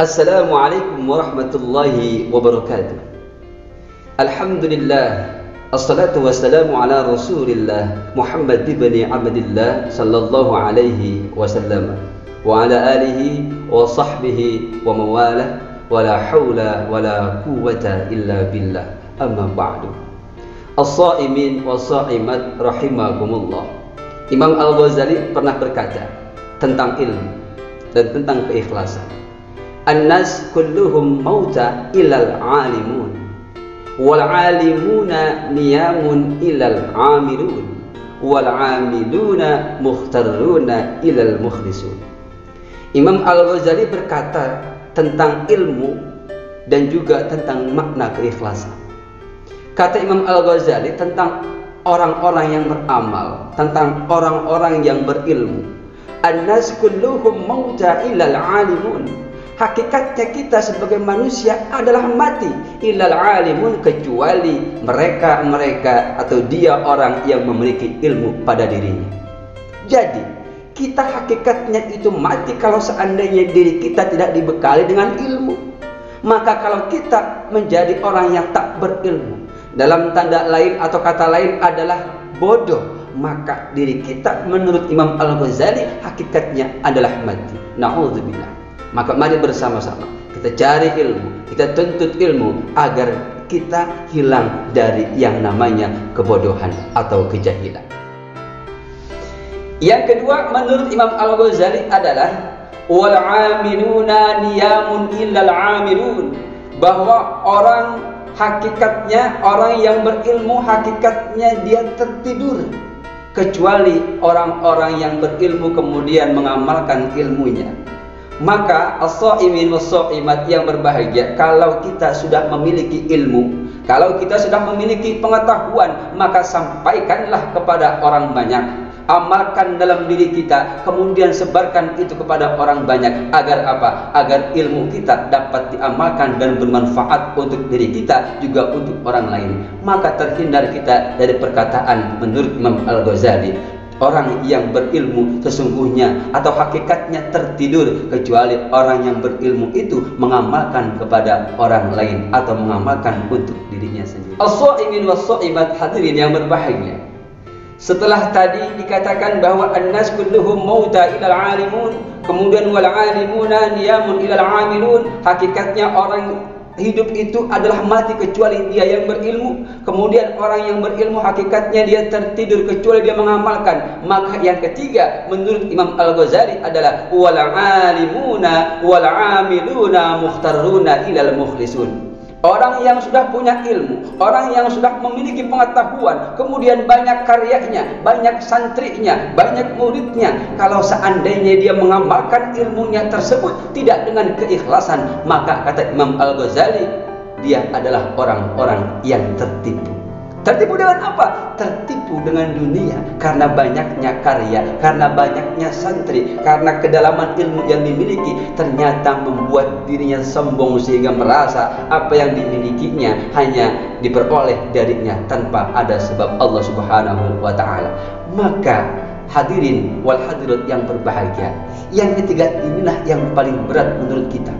Assalamualaikum warahmatullahi wabarakatuh. Alhamdulillah, assalatu wassalamu ala rasulillah Muhammad ibn Abdillah sallallahu alaihi wasallam wa ala alihi wa sahbihi wa mawalah wa la hawla wa la quwwata illa billah, amma ba'du. As-sa'imin wa sa'imat rahimakumullah. Imam Al-Ghazali pernah berkata tentang ilmu dan tentang keikhlasan. An-nas kulluhum mauta illal alimun wal alimuna niyamun illal amilun wal amiluna mukhtaruna illal mukhlisun. Imam Al-Ghazali berkata tentang ilmu dan juga tentang makna keikhlasan. Kata Imam Al-Ghazali tentang orang-orang yang beramal, tentang orang-orang yang berilmu. An-nas kulluhum mauta illal alimun. Hakikatnya kita sebagai manusia adalah mati, illal alimun, kecuali mereka atau dia orang yang memiliki ilmu pada dirinya. Jadi kita hakikatnya itu mati kalau seandainya diri kita tidak dibekali dengan ilmu. Maka kalau kita menjadi orang yang tak berilmu, dalam tanda lain atau kata lain adalah bodoh, maka diri kita menurut Imam Al-Ghazali hakikatnya adalah mati. Na'udzubillah. Maka mari bersama-sama kita cari ilmu, kita tuntut ilmu agar kita hilang dari yang namanya kebodohan atau kejahilan. Yang kedua menurut Imam Al-Ghazali adalah wal amiluna niyamun illal amilun, bahwa orang hakikatnya, orang yang berilmu hakikatnya dia tertidur, kecuali orang-orang yang berilmu kemudian mengamalkan ilmunya. Maka as-shaimin was-shaimat yang berbahagia, kalau kita sudah memiliki ilmu, kalau kita sudah memiliki pengetahuan, maka sampaikanlah kepada orang banyak, amalkan dalam diri kita, kemudian sebarkan itu kepada orang banyak. Agar apa? Agar ilmu kita dapat diamalkan dan bermanfaat untuk diri kita juga untuk orang lain. Maka terhindar kita dari perkataan menurut Imam Al-Ghazali, orang yang berilmu sesungguhnya atau hakikatnya tertidur, kecuali orang yang berilmu itu mengamalkan kepada orang lain atau mengamalkan untuk dirinya sendiri. As-shaimin was-shaimat, hadirin yang berbahagia. Setelah tadi dikatakan bahwa an-nas kulluhum mauta ilal alimun, kemudian wal alimuna niyamun ilal amilun, hakikatnya orang hidup itu adalah mati kecuali dia yang berilmu. Kemudian orang yang berilmu hakikatnya dia tertidur kecuali dia mengamalkan. Maka yang ketiga menurut Imam Al-Ghazali adalah wal alimuna wal amiluna mukhtaruna ilal mukhlisun. Orang yang sudah punya ilmu, orang yang sudah memiliki pengetahuan, kemudian banyak karyanya, banyak santrinya, banyak muridnya, kalau seandainya dia mengamalkan ilmunya tersebut tidak dengan keikhlasan, maka kata Imam Al-Ghazali, dia adalah orang-orang yang tertipu. Tertipu dengan apa? Tertipu dengan dunia, karena banyaknya karya, karena banyaknya santri, karena kedalaman ilmu yang dimiliki, ternyata membuat dirinya sombong sehingga merasa apa yang dimilikinya hanya diperoleh darinya tanpa ada sebab Allah Subhanahu wa ta'ala. Maka hadirin wal hadirat yang berbahagia, yang ketiga inilah yang paling berat menurut kita,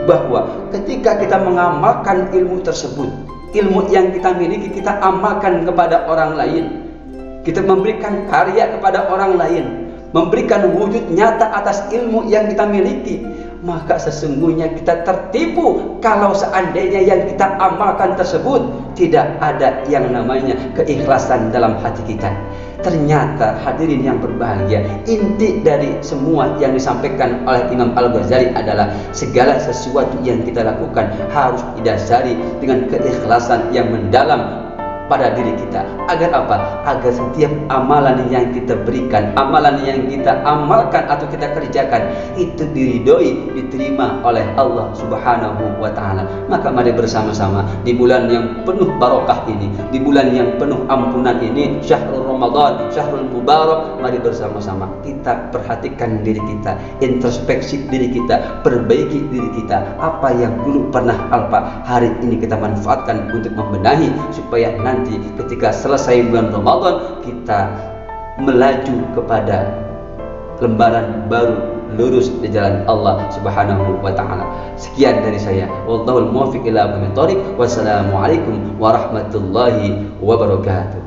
bahwa ketika kita mengamalkan ilmu tersebut, ilmu yang kita miliki kita amalkan kepada orang lain, kita memberikan karya kepada orang lain, memberikan wujud nyata atas ilmu yang kita miliki, maka sesungguhnya kita tertipu kalau seandainya yang kita amalkan tersebut tidak ada yang namanya keikhlasan dalam hati kita. Ternyata hadirin yang berbahagia, inti dari semua yang disampaikan oleh Imam Al-Ghazali adalah segala sesuatu yang kita lakukan harus didasari dengan keikhlasan yang mendalam pada diri kita. Agar apa? Agar setiap amalan yang kita berikan, amalan yang kita amalkan atau kita kerjakan itu diridhoi, diterima oleh Allah Subhanahu wa ta'ala. Maka mari bersama-sama di bulan yang penuh barokah ini, di bulan yang penuh ampunan ini, Syahrul Ramadan, Syahrul Mubarak, mari bersama-sama kita perhatikan diri kita, introspeksi diri kita, perbaiki diri kita. Apa yang dulu pernah alpa, hari ini kita manfaatkan untuk membenahi, supaya nanti ketika selesai bulan Ramadan kita melaju kepada lembaran baru, lurus di jalan Allah Subhanahu wa taala. Sekian dari saya. Wallahul muwaffiq ila aqwamit thoriq. Wassalamualaikum warahmatullahi wabarakatuh.